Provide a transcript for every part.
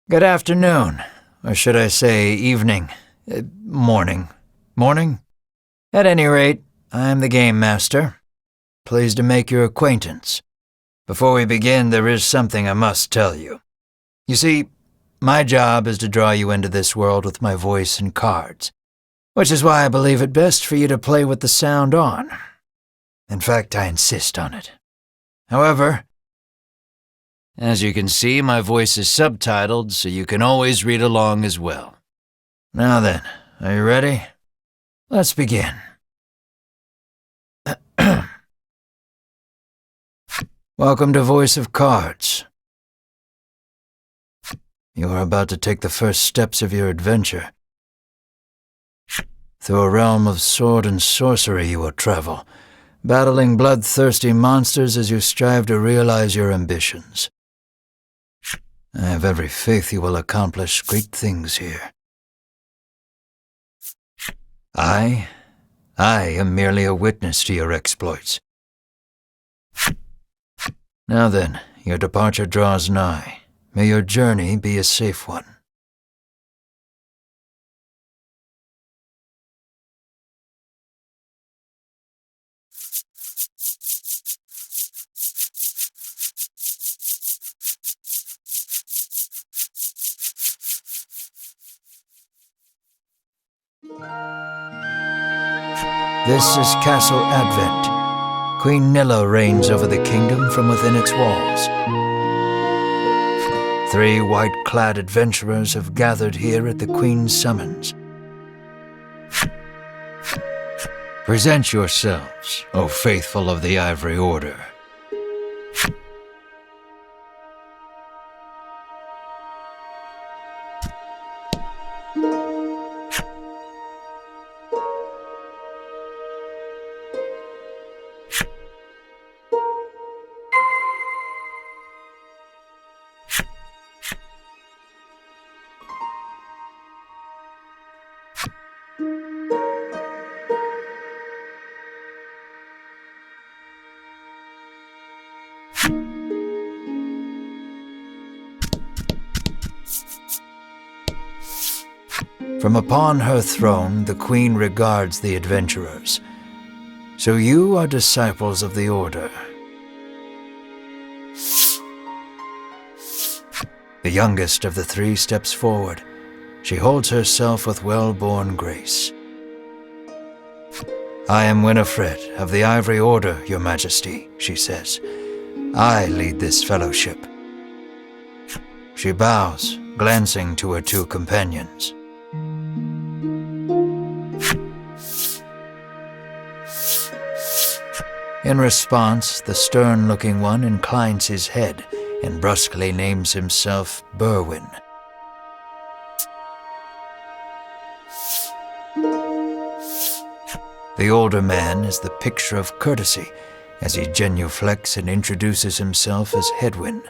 Good afternoon, or should I say evening, morning. Morning? At any rate, I am the Game Master. Pleased to make your acquaintance. Before we begin, there is something I must tell you. You see, my job is to draw you into this world with my voice and cards, which is why I believe it best for you to play with the sound on. In fact, I insist on it. However, as you can see, my voice is subtitled, so you can always read along as well. Now then, are you ready? Let's begin. Welcome to Voice of Cards. You are about to take the first steps of your adventure. Through a realm of sword and sorcery you will travel, battling bloodthirsty monsters as you strive to realize your ambitions. I have every faith you will accomplish great things here. I am merely a witness to your exploits. Now then, your departure draws nigh. May your journey be a safe one. This is Castle Advent. Queen Nilla reigns over the kingdom from within its walls. 3 white-clad adventurers have gathered here at the Queen's summons. Present yourselves, O faithful of the Ivory Order. From upon her throne, the Queen regards the adventurers. So you are disciples of the Order. The youngest of the 3 steps forward. She holds herself with well-born grace. I am Winifred of the Ivory Order, Your Majesty, she says. I lead this fellowship. She bows, glancing to her 2 companions. In response, the stern-looking one inclines his head and brusquely names himself Berwin. The older man is the picture of courtesy as he genuflects and introduces himself as Hedwin.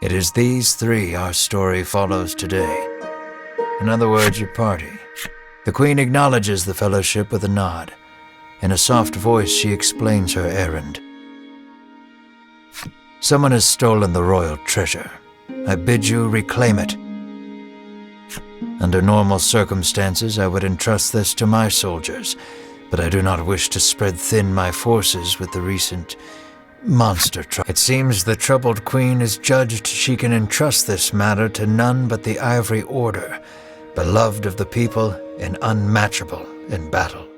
It is these 3 our story follows today. In other words, your party. The Queen acknowledges the fellowship with a nod. In a soft voice, she explains her errand. Someone has stolen the royal treasure. I bid you reclaim it. Under normal circumstances, I would entrust this to my soldiers, but I do not wish to spread thin my forces with the recent monster trial. It seems the troubled Queen has judged she can entrust this matter to none but the Ivory Order, beloved of the people and unmatchable in battle.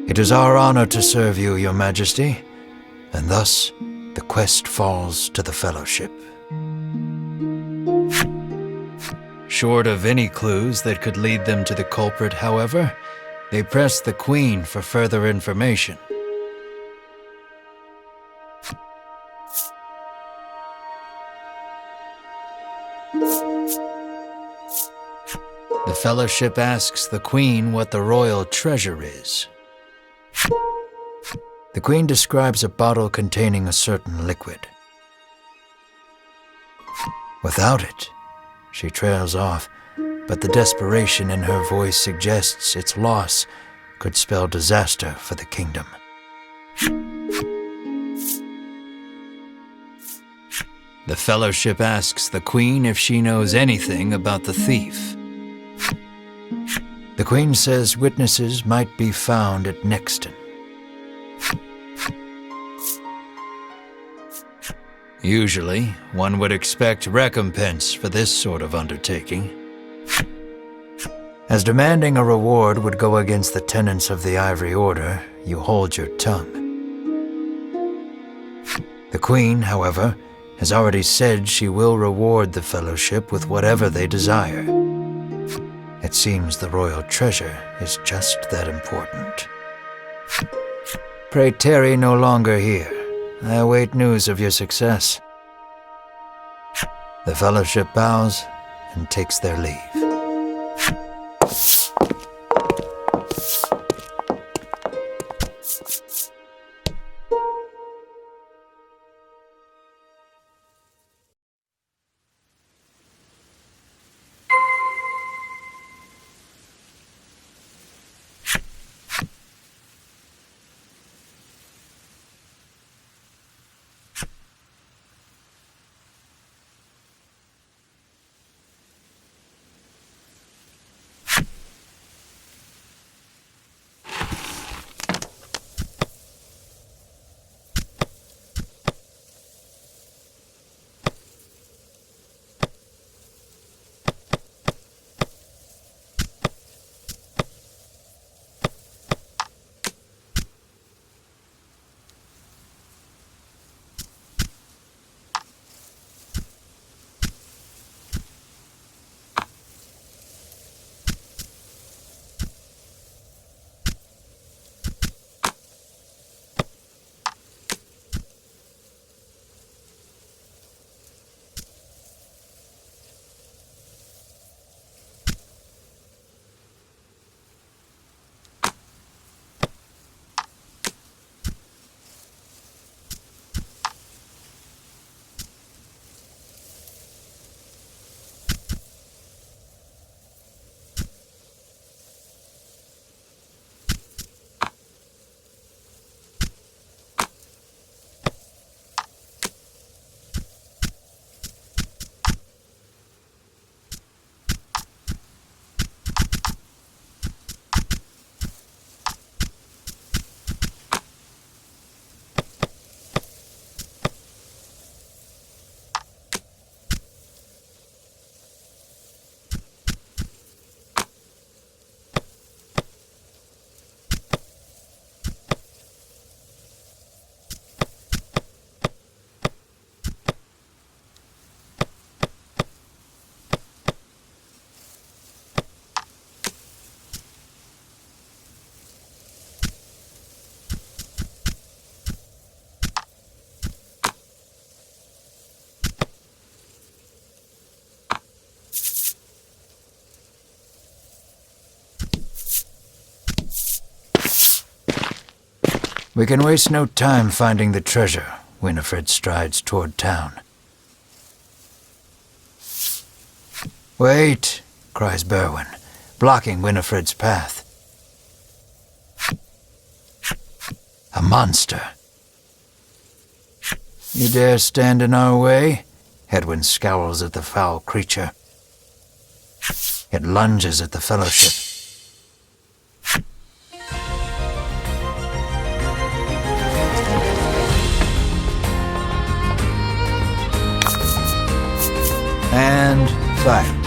It is our honor to serve you, Your Majesty, and thus the quest falls to the Fellowship. Short of any clues that could lead them to the culprit, however, they press the Queen for further information. The Fellowship asks the Queen what the royal treasure is. The Queen describes a bottle containing a certain liquid. Without it, she trails off, but the desperation in her voice suggests its loss could spell disaster for the kingdom. The Fellowship asks the Queen if she knows anything about the thief. The Queen says witnesses might be found at Nexton. Usually, one would expect recompense for this sort of undertaking. As demanding a reward would go against the tenets of the Ivory Order, you hold your tongue. The Queen, however, has already said she will reward the Fellowship with whatever they desire. It seems the royal treasure is just that important. Pray tarry no longer here. I await news of your success. The Fellowship bows and takes their leave. We can waste no time finding the treasure. Winifred strides toward town. Wait, cries Berwin, blocking Winifred's path. A monster. You dare stand in our way? Hedwin scowls at the foul creature. It lunges at the Fellowship. And fight.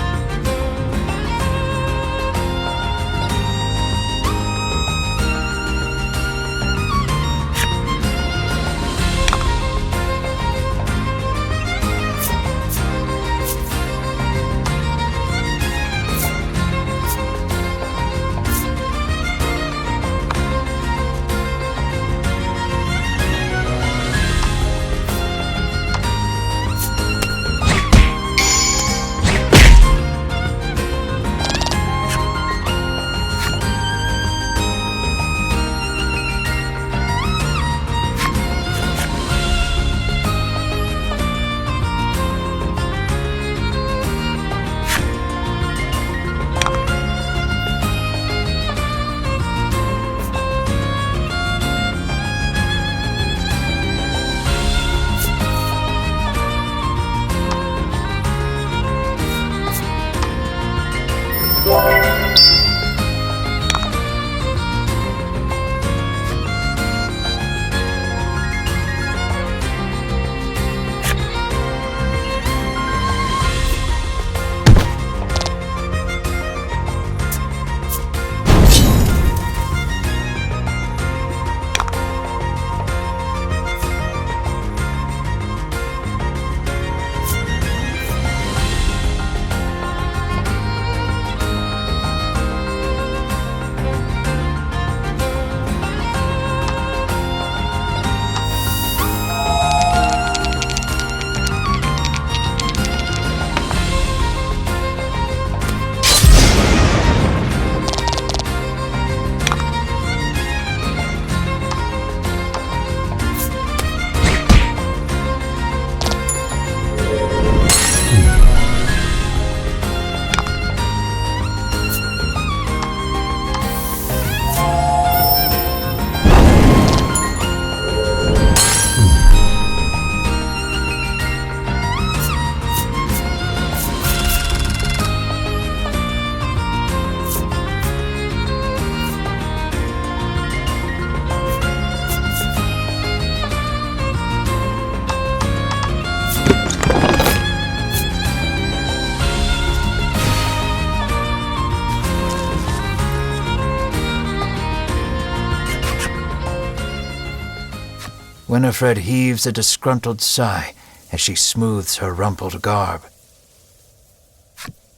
Winifred heaves a disgruntled sigh as she smooths her rumpled garb.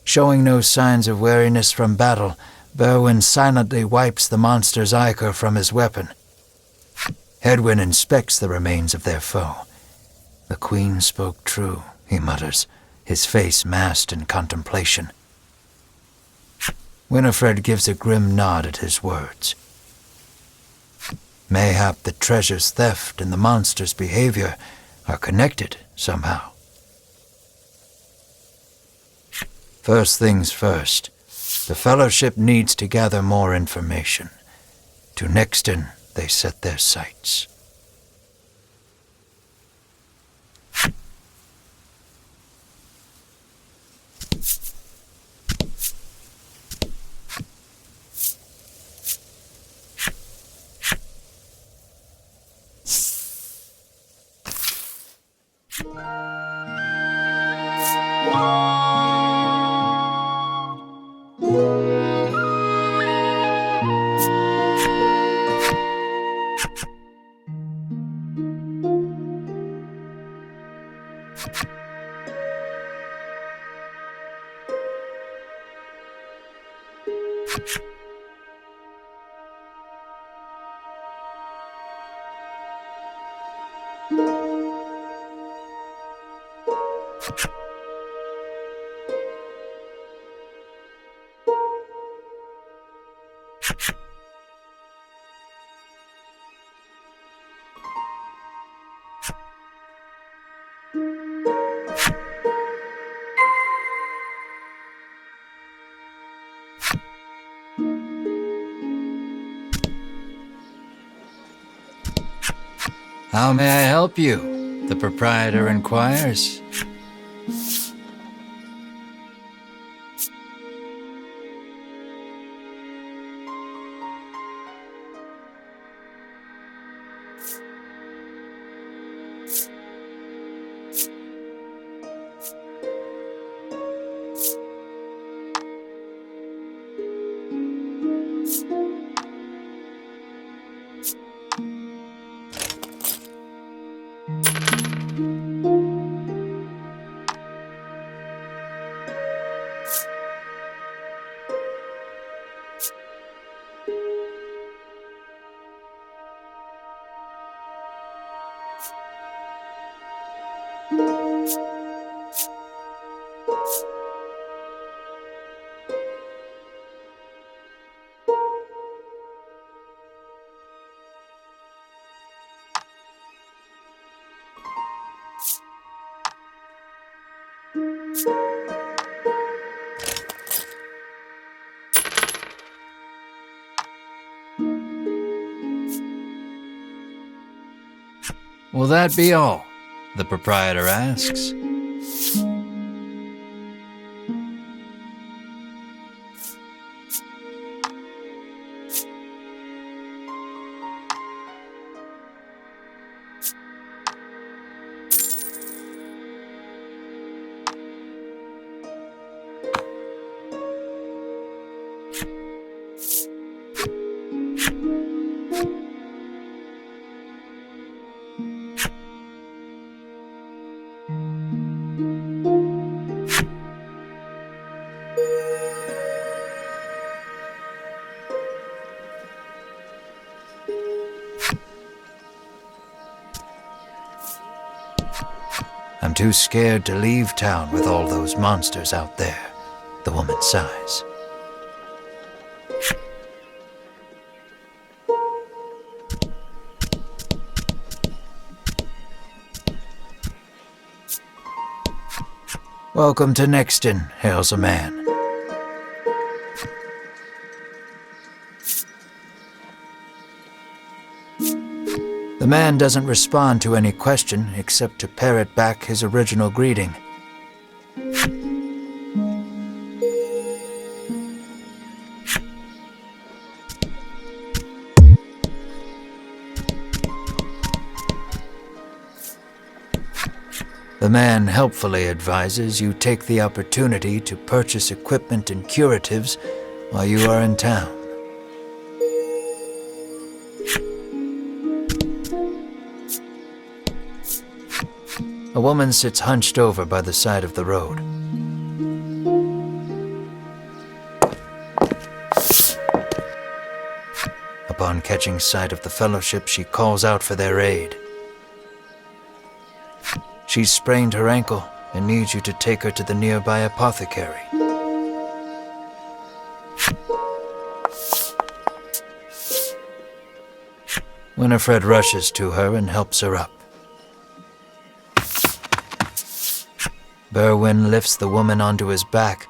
Showing no signs of weariness from battle, Berwin silently wipes the monster's ichor from his weapon. Hedwyn inspects the remains of their foe. "The Queen spoke true," he mutters, his face masked in contemplation. Winifred gives a grim nod at his words. Mayhap the treasure's theft and the monster's behavior are connected somehow. First things first, the Fellowship needs to gather more information. To Nexton they set their sights. "How may I help you?" the proprietor inquires. "Will that be all?" the proprietor asks. "I'm too scared to leave town with all those monsters out there," the woman sighs. "Welcome to Nexton," hails a man. The man doesn't respond to any question except to parrot back his original greeting. The man helpfully advises you take the opportunity to purchase equipment and curatives while you are in town. A woman sits hunched over by the side of the road. Upon catching sight of the fellowship, she calls out for their aid. She's sprained her ankle and needs you to take her to the nearby apothecary. Winifred rushes to her and helps her up. Berwin lifts the woman onto his back,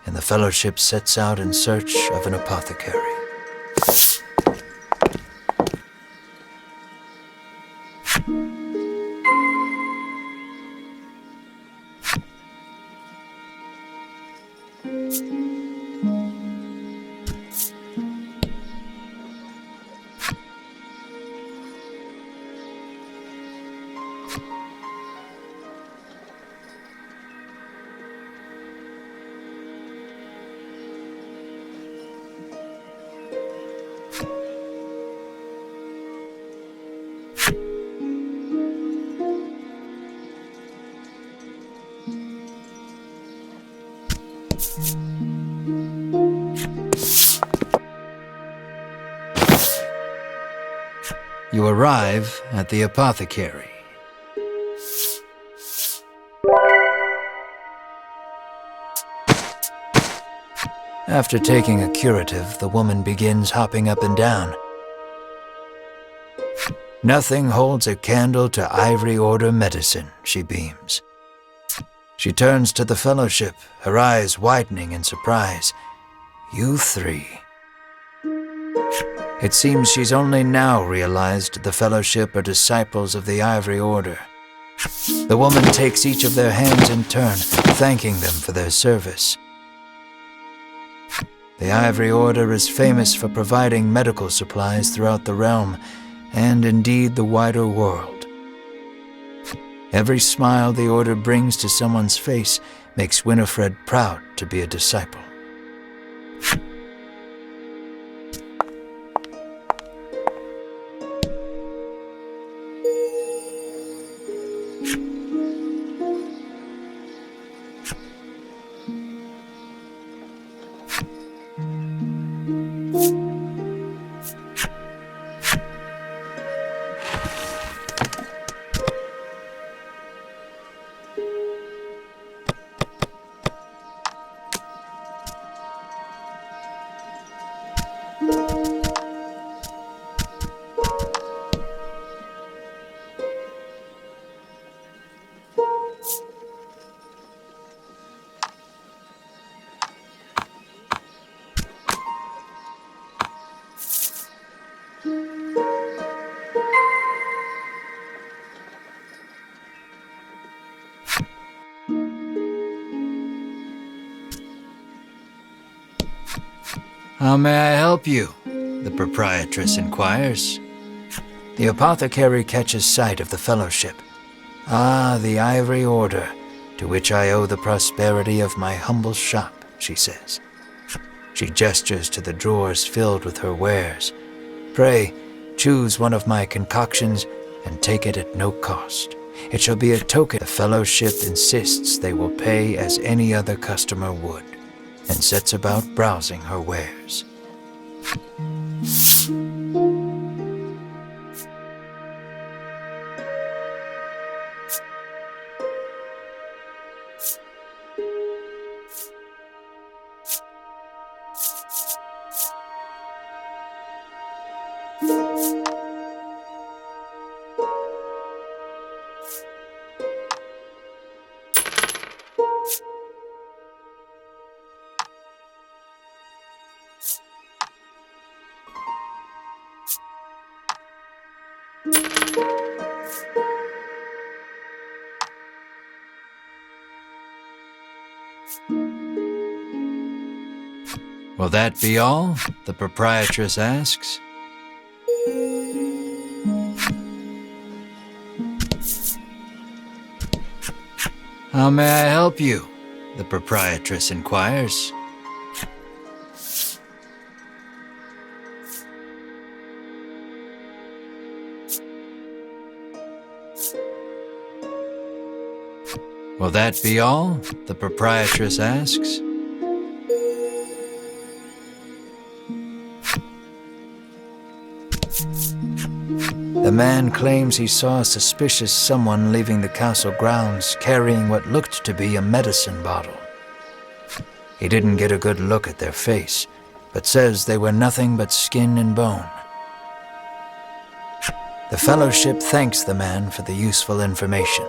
and the fellowship sets out in search of an apothecary. You arrive at the apothecary. After taking a curative, the woman begins hopping up and down. Nothing holds a candle to Ivory Order medicine, she beams. She turns to the fellowship, her eyes widening in surprise. You three. It seems she's only now realized the fellowship are disciples of the Ivory Order. The woman takes each of their hands in turn, thanking them for their service. The Ivory Order is famous for providing medical supplies throughout the realm, and indeed the wider world. Every smile the Order brings to someone's face makes Winifred proud to be a disciple. How may I help you? The proprietress inquires. The apothecary catches sight of the fellowship. Ah, the Ivory Order, to which I owe the prosperity of my humble shop, she says. She gestures to the drawers filled with her wares. Pray, choose one of my concoctions and take it at no cost. It shall be a token the fellowship insists they will pay as any other customer would, and sets about browsing her wares. Will that be all? The proprietress asks. How may I help you? The proprietress inquires. Will that be all? The proprietress asks. The man claims he saw a suspicious someone leaving the castle grounds carrying what looked to be a medicine bottle. He didn't get a good look at their face, but says they were nothing but skin and bone. The fellowship thanks the man for the useful information.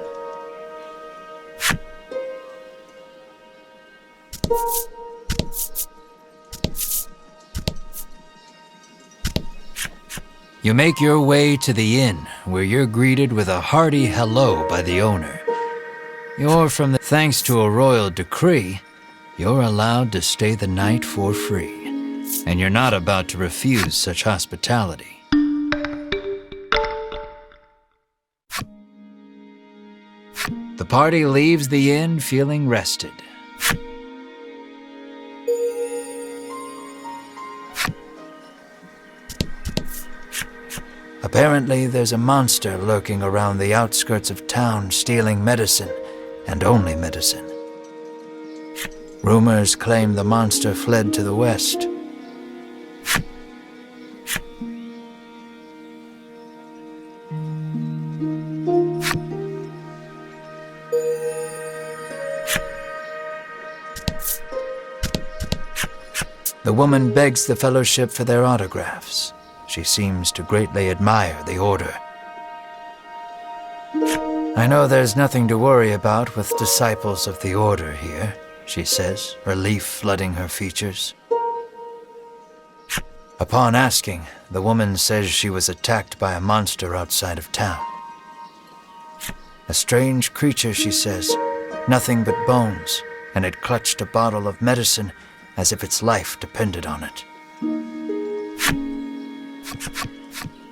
You make your way to the inn, where you're greeted with a hearty hello by the owner. Thanks to a royal decree, you're allowed to stay the night for free, and you're not about to refuse such hospitality. The party leaves the inn feeling rested. Apparently, there's a monster lurking around the outskirts of town stealing medicine, and only medicine. Rumors claim the monster fled to the west. The woman begs the fellowship for their autographs. She seems to greatly admire the order. I know there's nothing to worry about with disciples of the order here, she says, relief flooding her features. Upon asking, the woman says she was attacked by a monster outside of town. A strange creature, she says, nothing but bones, and it clutched a bottle of medicine as if its life depended on it.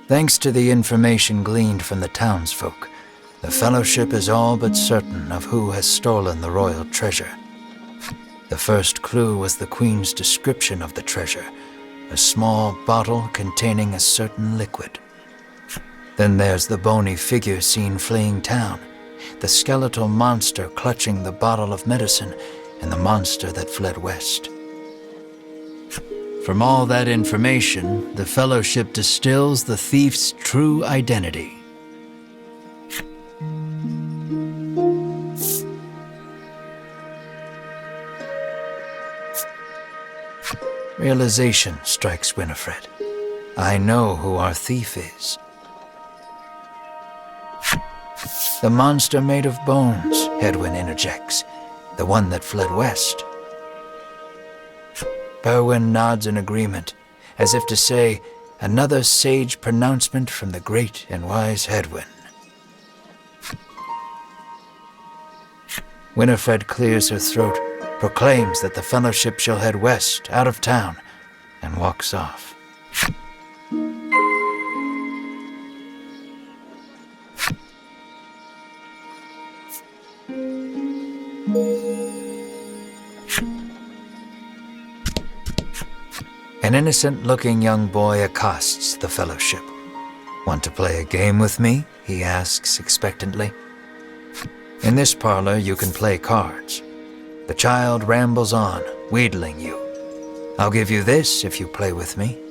Thanks to the information gleaned from the townsfolk, the fellowship is all but certain of who has stolen the royal treasure. The first clue was the queen's description of the treasure, a small bottle containing a certain liquid. Then there's the bony figure seen fleeing town, the skeletal monster clutching the bottle of medicine, and the monster that fled west. From all that information, the fellowship distills the thief's true identity. Realization strikes Winifred. I know who our thief is. The monster made of bones, Hedwyn interjects, the one that fled west. Berwin nods in agreement, as if to say, another sage pronouncement from the great and wise Hedwyn. Winifred clears her throat, proclaims that the fellowship shall head west, out of town, and walks off. An innocent-looking young boy accosts the fellowship. Want to play a game with me? He asks expectantly. In this parlor, you can play cards. The child rambles on, wheedling you. I'll give you this if you play with me.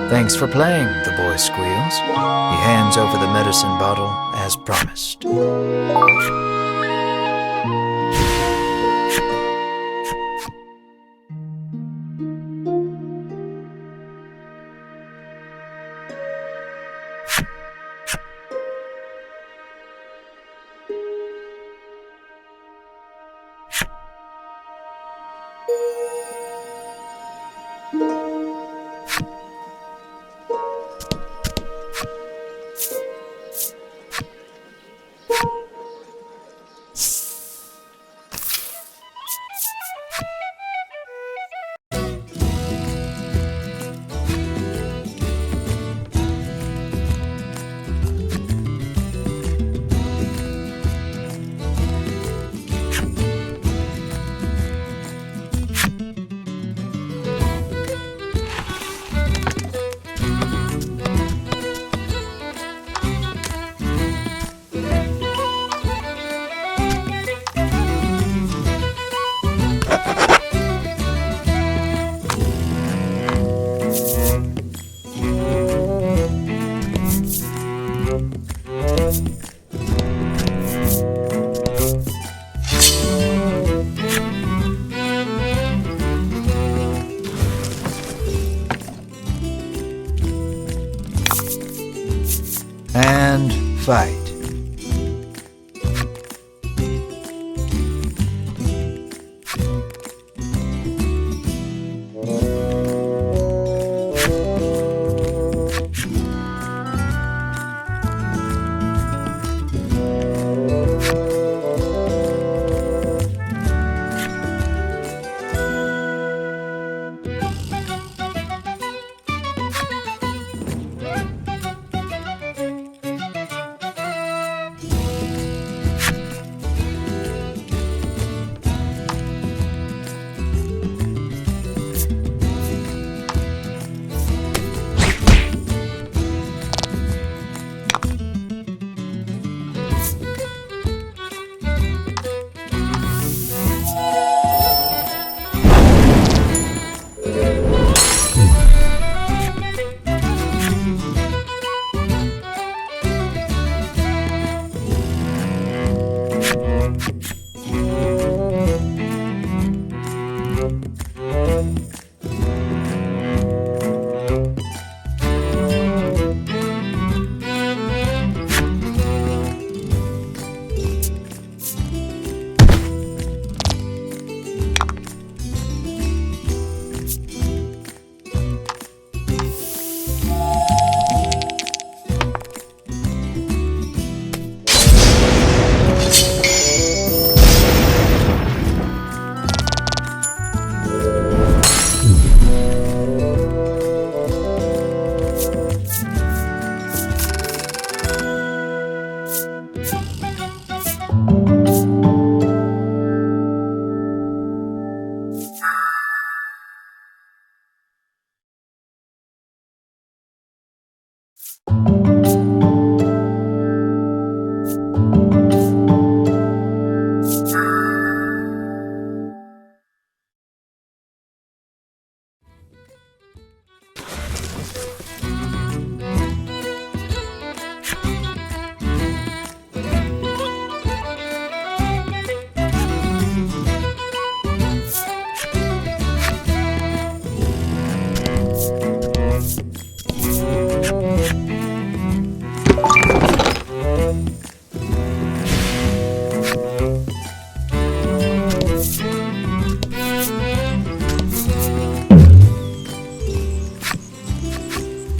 Thanks for playing, the boy squeals. He hands over the medicine bottle as promised. And fight.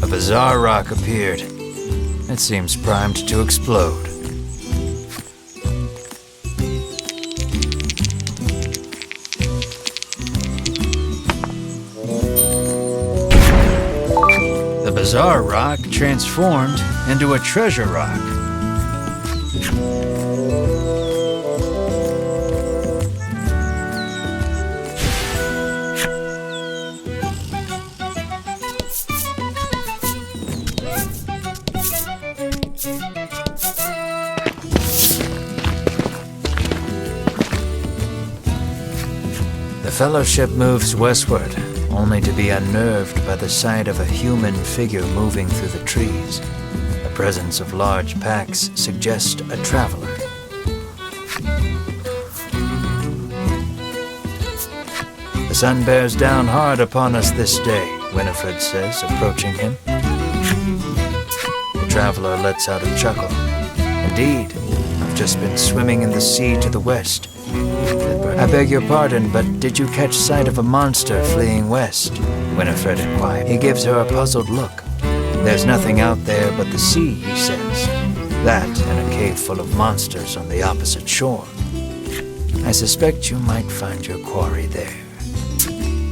Bizarre rock appeared. It seems primed to explode. The bizarre rock transformed into a treasure rock. The Fellowship moves westward, only to be unnerved by the sight of a human figure moving through the trees. The presence of large packs suggests a traveler. The sun bears down hard upon us this day, Winifred says, approaching him. The traveler lets out a chuckle. Indeed, I've just been swimming in the sea to the west. I beg your pardon, but did you catch sight of a monster fleeing west? Winifred inquired. He gives her a puzzled look. There's nothing out there but the sea, he says. That and a cave full of monsters on the opposite shore. I suspect you might find your quarry there.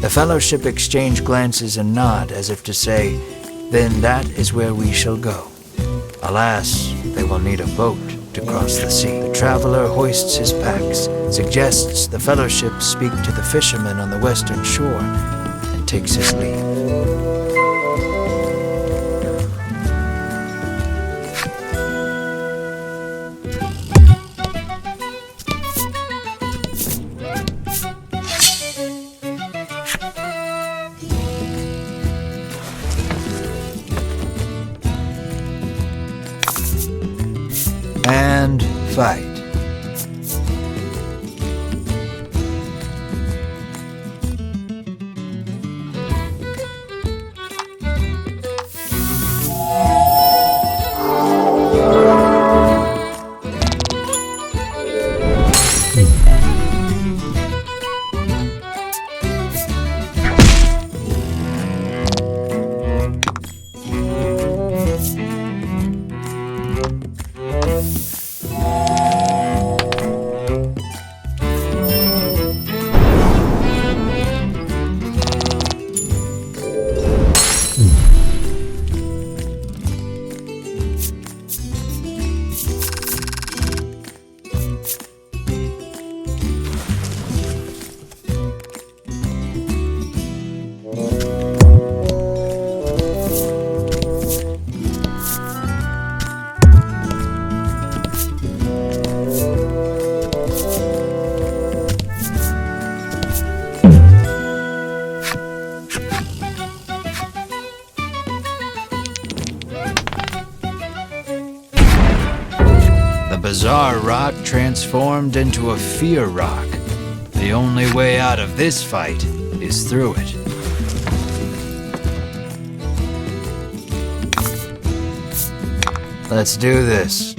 The fellowship exchange glances and nod as if to say, then that is where we shall go. Alas, they will need a boat to cross the sea. The traveler hoists his packs, suggests the fellowship speak to the fishermen on the western shore, and takes his leave. And fight. Bizarre rock transformed into a fear rock. The only way out of this fight is through it. Let's do this.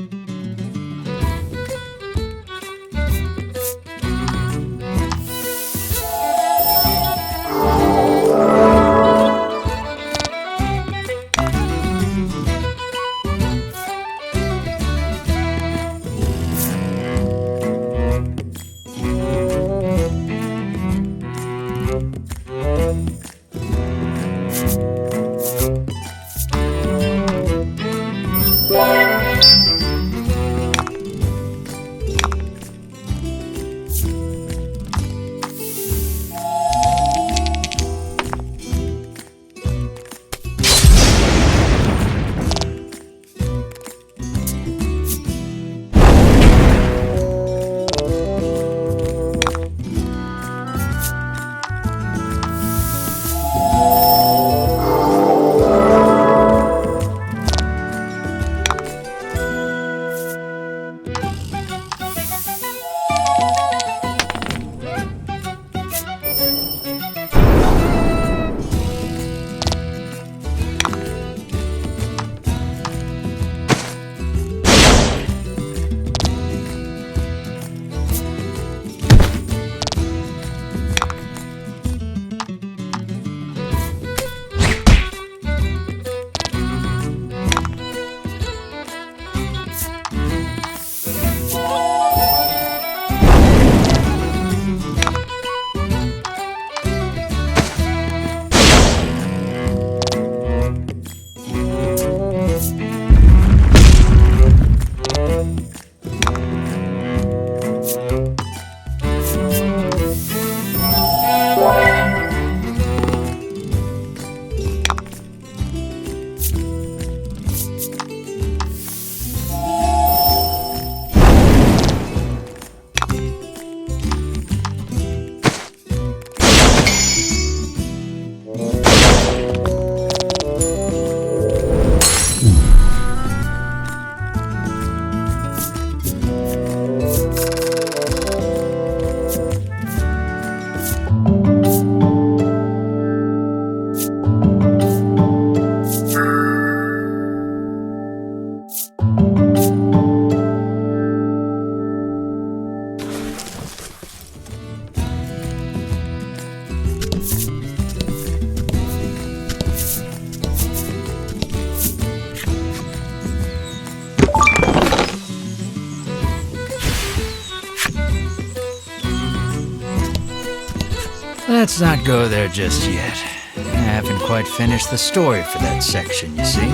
Let's not go there just yet. I haven't quite finished the story for that section, you see.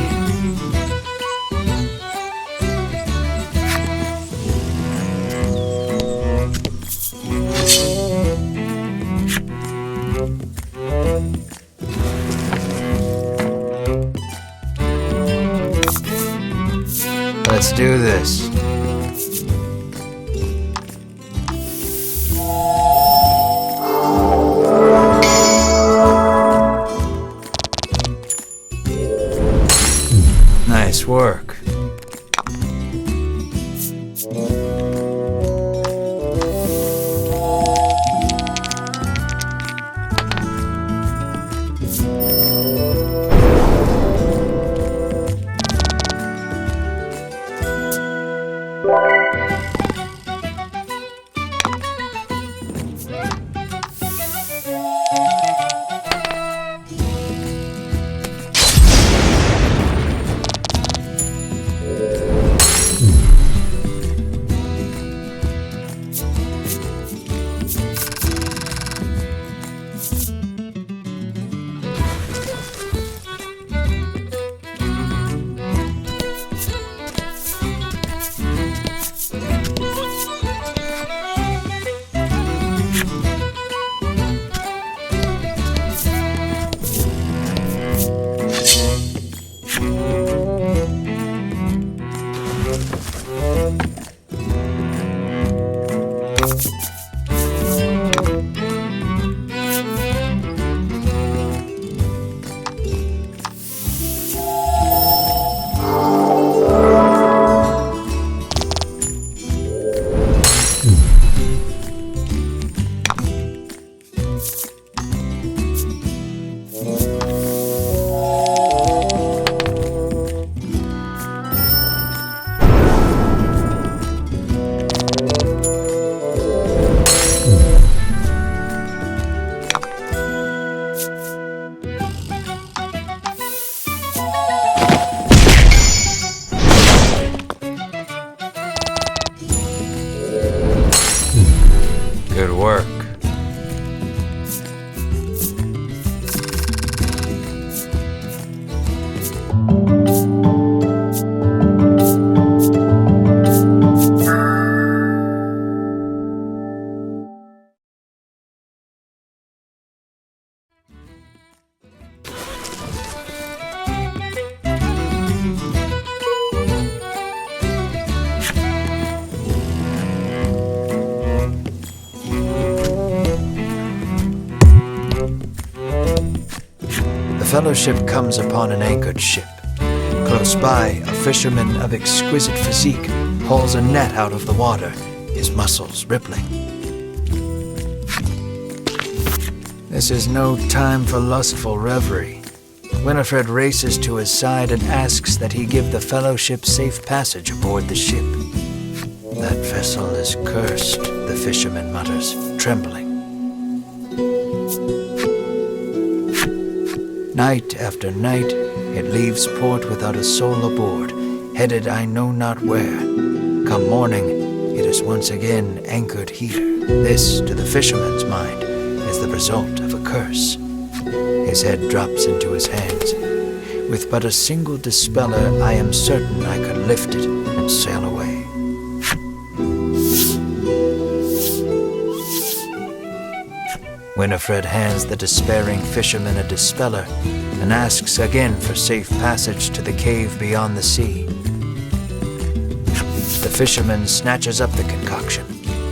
Let's do this. Nice work. Good work. The fellowship comes upon an anchored ship. Close by, a fisherman of exquisite physique hauls a net out of the water, his muscles rippling. This is no time for lustful reverie. Winifred races to his side and asks that he give the fellowship safe passage aboard the ship. That vessel is cursed, the fisherman mutters, trembling. Night after night, it leaves port without a soul aboard, headed I know not where. Come morning, it is once again anchored here. This, to the fisherman's mind, is the result of a curse. His head drops into his hands. With but a single dispeller, I am certain I could lift it and sail away. Winifred hands the despairing fisherman a dispeller and asks again for safe passage to the cave beyond the sea. The fisherman snatches up the concoction,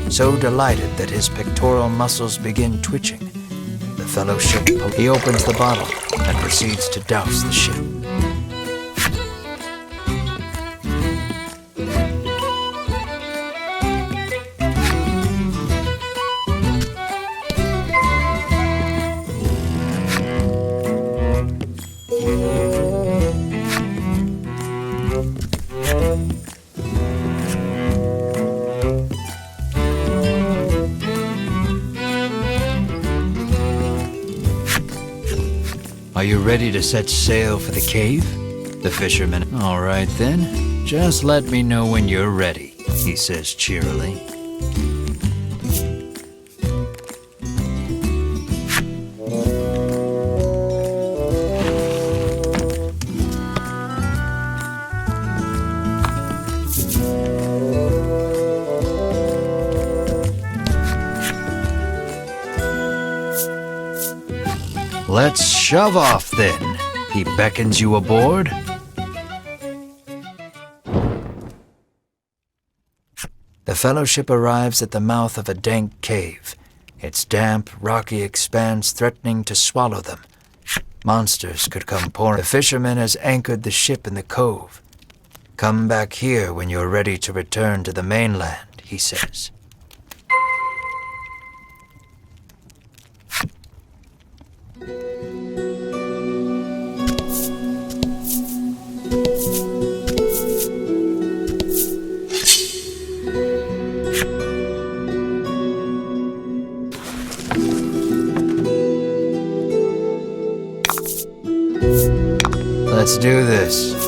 so delighted that his pectoral muscles begin twitching. The fellowship, he opens the bottle and proceeds to douse the ship. Are you ready to set sail for the cave? The fisherman. All right then, just let me know when you're ready, he says cheerily. Shove off, then. He beckons you aboard. The Fellowship arrives at the mouth of a dank cave, its damp, rocky expanse threatening to swallow them. Monsters could come pouring. The fisherman has anchored the ship in the cove. Come back here when you're ready to return to the mainland, he says. Let's do this.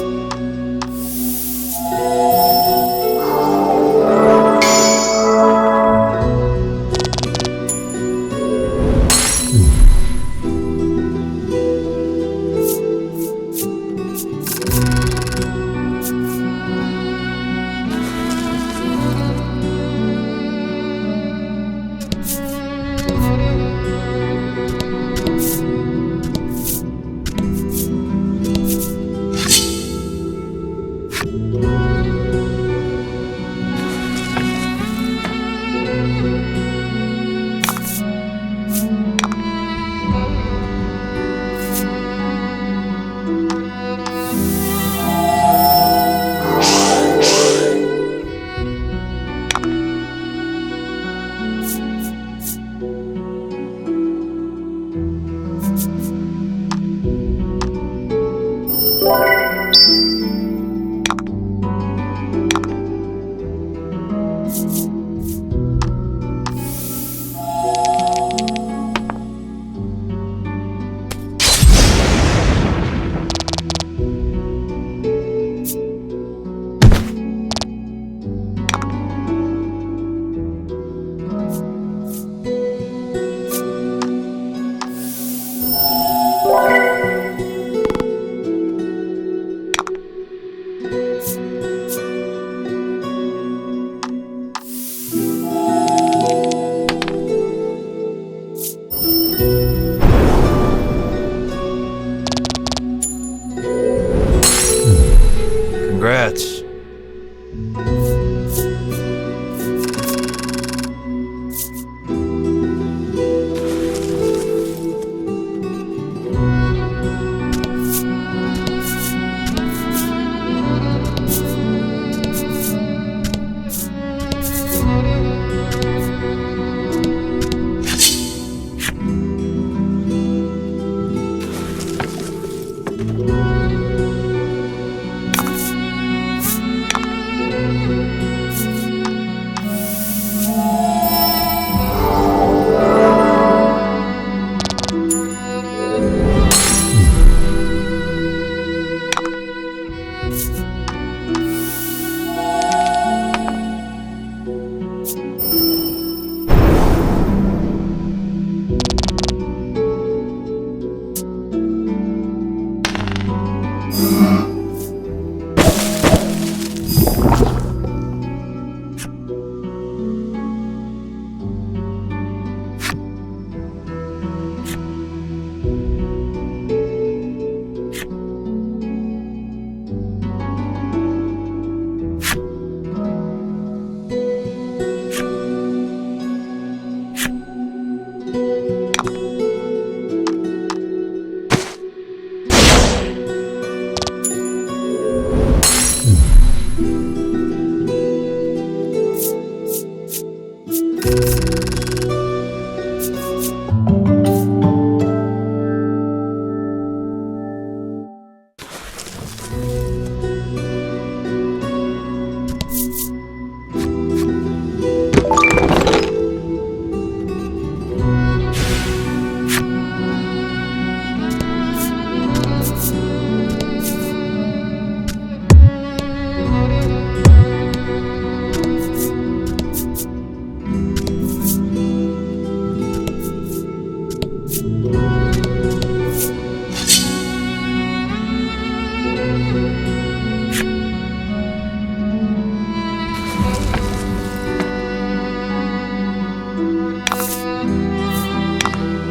Congrats.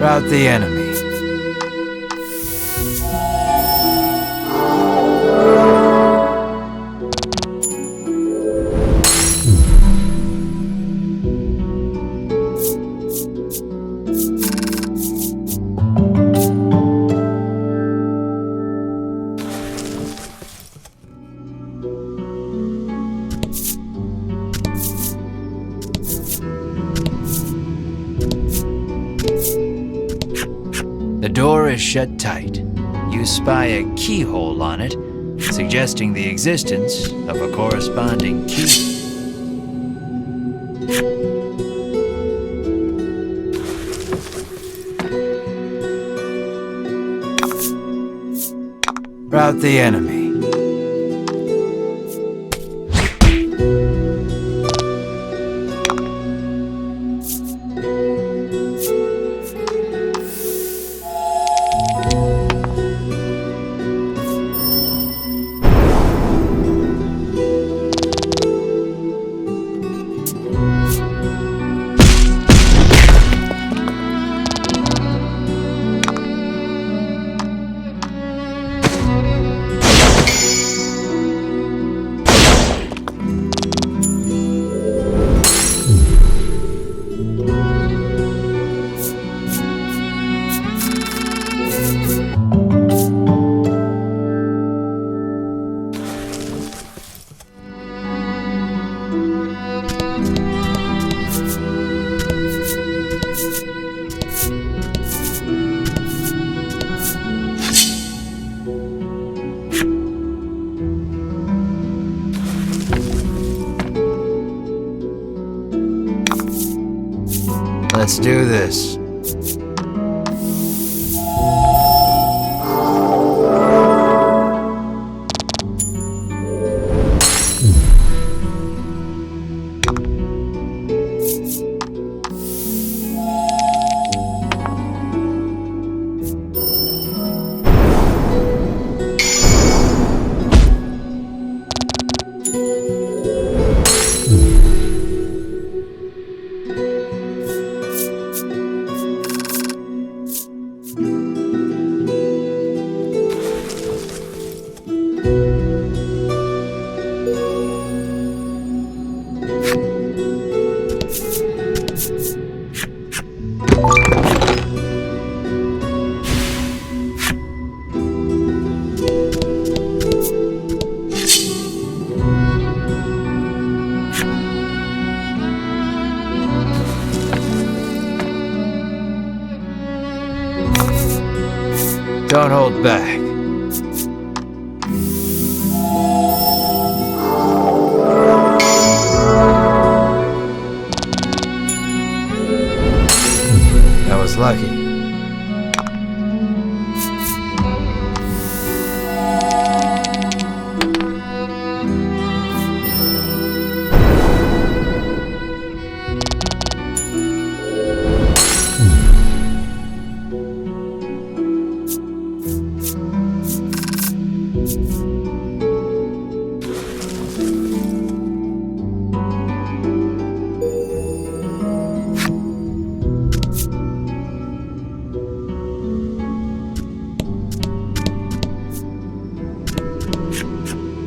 Rout the enemy. door is shut tight. You spy a keyhole on it, suggesting the existence of a corresponding key. Rout the enemy. Let's do this. Don't hold back. That was lucky.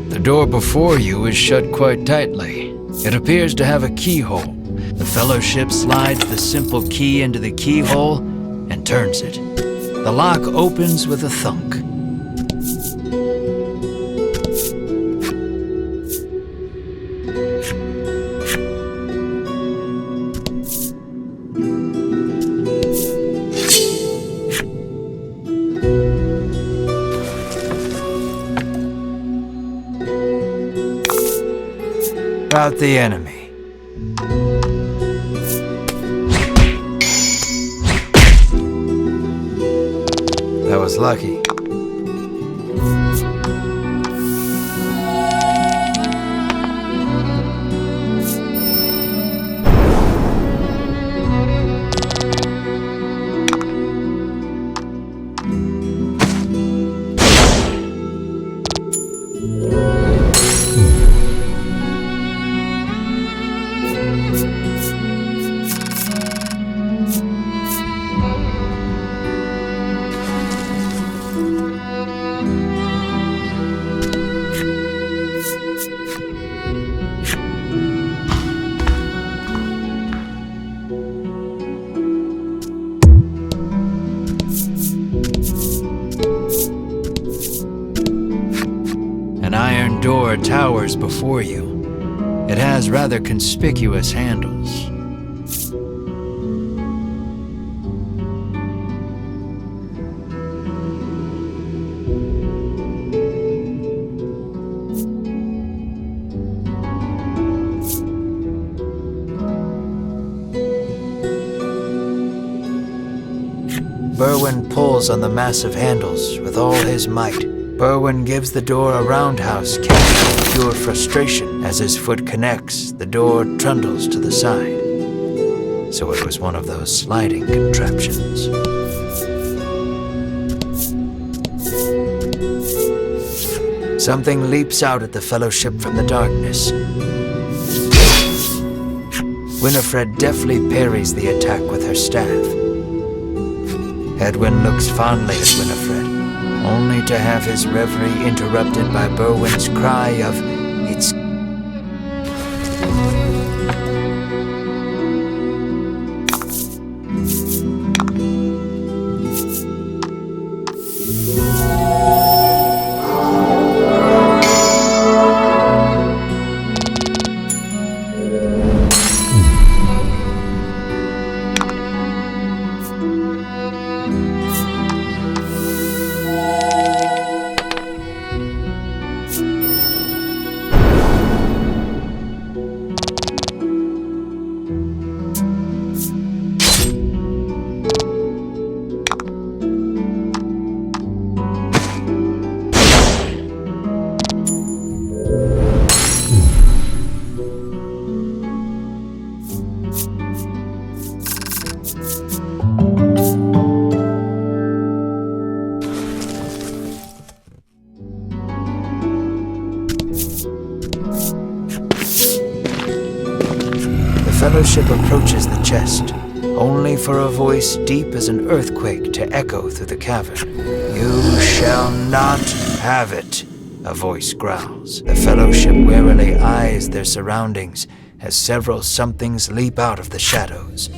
The door before you is shut quite tightly. It appears to have a keyhole. The fellowship slides the simple key into the keyhole and turns it. The lock opens with a thunk. Rout the enemy. That was lucky. An iron door towers before you. It has rather conspicuous handles. Berwin pulls on the massive handles with all his might. Berwin gives the door a roundhouse kick of pure frustration. As his foot connects, the door trundles to the side. So it was one of those sliding contraptions. Something leaps out at the Fellowship from the darkness. Winifred deftly parries the attack with her staff. Edwin looks fondly at Winifred, only to have his reverie interrupted by Berwin's cry of, "It's..." Fellowship approaches the chest, only for a voice deep as an earthquake to echo through the cavern. "You shall not have it," a voice growls. The Fellowship warily eyes their surroundings as several somethings leap out of the shadows.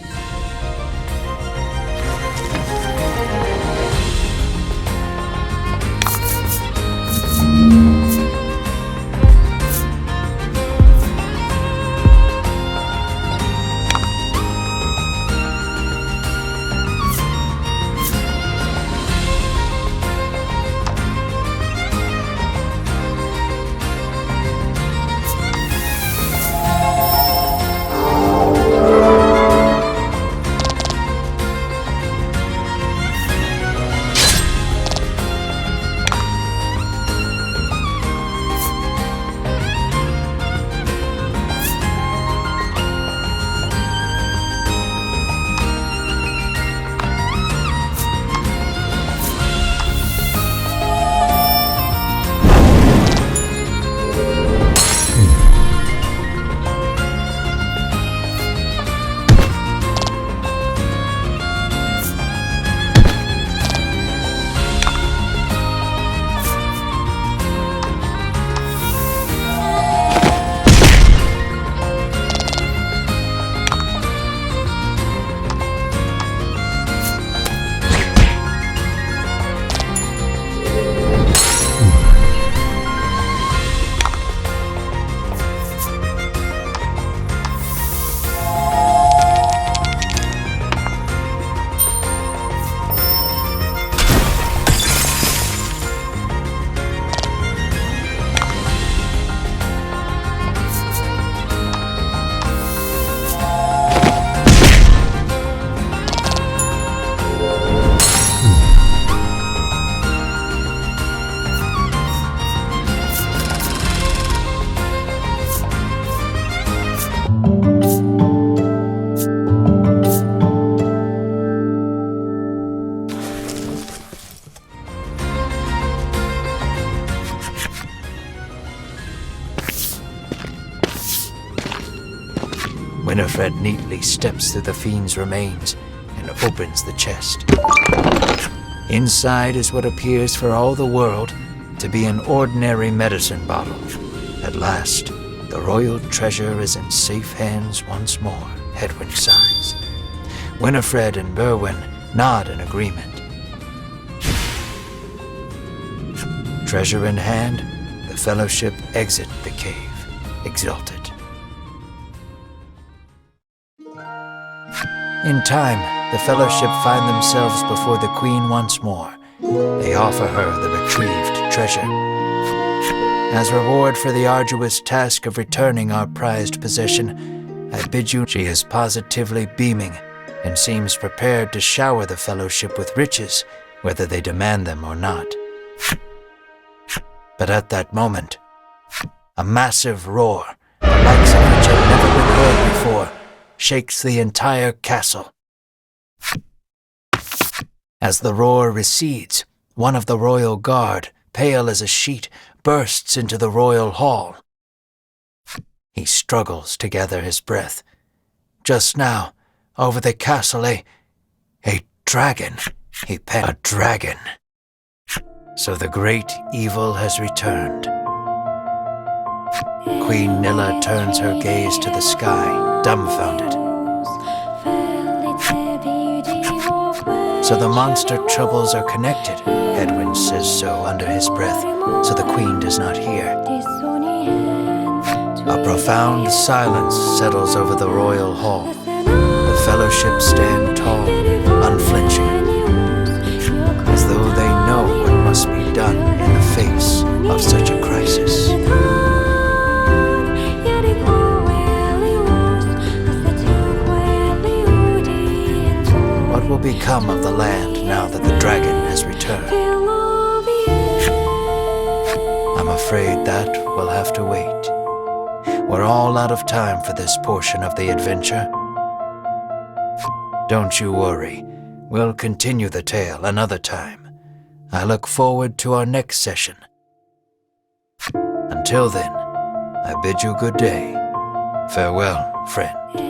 Winifred neatly steps through the fiend's remains and opens the chest. Inside is what appears for all the world to be an ordinary medicine bottle. At last, the royal treasure is in safe hands once more, Edwin sighs. Winifred and Berwin nod in agreement. Treasure in hand, the Fellowship exit the cave, exulted. In time, the Fellowship find themselves before the Queen once more. They offer her the retrieved treasure. As reward for the arduous task of returning our prized possession, I bid you... She is positively beaming and seems prepared to shower the fellowship with riches, whether they demand them or not. But at that moment, a massive roar, the likes of which had never been heard before, shakes the entire castle. As the roar recedes, one of the royal guard, pale as a sheet, bursts into the royal hall. He struggles to gather his breath. Just now, over the castle, a dragon. A dragon. So the great evil has returned. Queen Nilla turns her gaze to the sky, dumbfounded. So the monster troubles are connected, Edwin says so under his breath, so the queen does not hear. A profound silence settles over the royal hall. The fellowship stand tall, unflinching, as though they know what must be done in the face of such a crisis. What will become of the land now that the dragon has returned? I'm afraid that will have to wait. We're all out of time for this portion of the adventure. Don't you worry, we'll continue the tale another time. I look forward to our next session. Until then, I bid you good day. Farewell, friend.